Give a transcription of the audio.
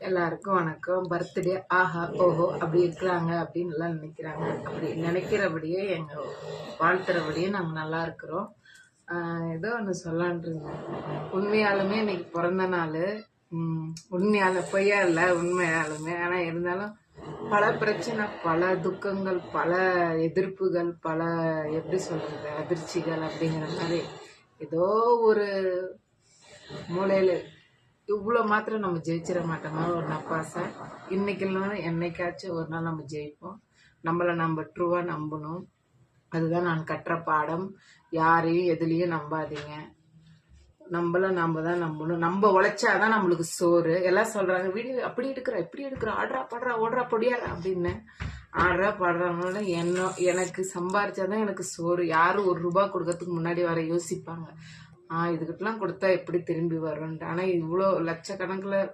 எல்லாருக்கும் வணக்கம். பர்த்டே ஆஹா ஓஹோ அப்படி இருக்கிறாங்க அப்படின்னு எல்லாம் நினைக்கிறாங்க. அப்படி நினைக்கிறபடியே வாழ்த்துறபடியே நாங்கள் நல்லா இருக்கிறோம். ஏதோ ஒன்று சொல்லான்றீங்க. உண்மையாலுமே இன்னைக்கு பிறந்த நாள். உண்மையால பொய்யா இல்லை, உண்மையாலுமே. ஆனால் இருந்தாலும் பல பிரச்சனை, பல துக்கங்கள், பல எதிர்ப்புகள், பல எப்படி சொல்றது அதிர்ச்சிகள் அப்படிங்கிற மாதிரி ஏதோ ஒரு மூலையில இவ்வளோ மாத்திரம் நம்ம ஜெயிச்சிட மாட்டோமா ஒரு நப்பாசை. இன்னைக்கு இல்லைன்னா என்னைக்காச்சும் ஒரு நாள் நம்ம ஜெயிப்போம். நம்மளை நம்ம ட்ரூவாக நம்பணும். அதுதான் நான் கற்ற பாடம். யாரையும் எதுலேயும் நம்பாதீங்க. நம்மள நம்ம தான் நம்பணும். நம்ம உழைச்சாதான் நம்மளுக்கு சோறு. எல்லாம் சொல்றாங்க வீடியோ அப்படி எடுக்கிற இப்படி எடுக்கிற ஆடுறா பாடுறா ஓடுறா பொடியாடா அப்படின்னு. ஆடுறா பாடுறாங்களோட எனக்கு சம்பாரிச்சாதான் எனக்கு சோறு. யாரும் ₹1 கொடுக்கறதுக்கு முன்னாடி வர யோசிப்பாங்க. இதுக்கிட்டலாம் கொடுத்தா எப்படி திரும்பி வரும்ன்ட்டு. ஆனால் இவ்வளோ லட்சக்கணக்கில்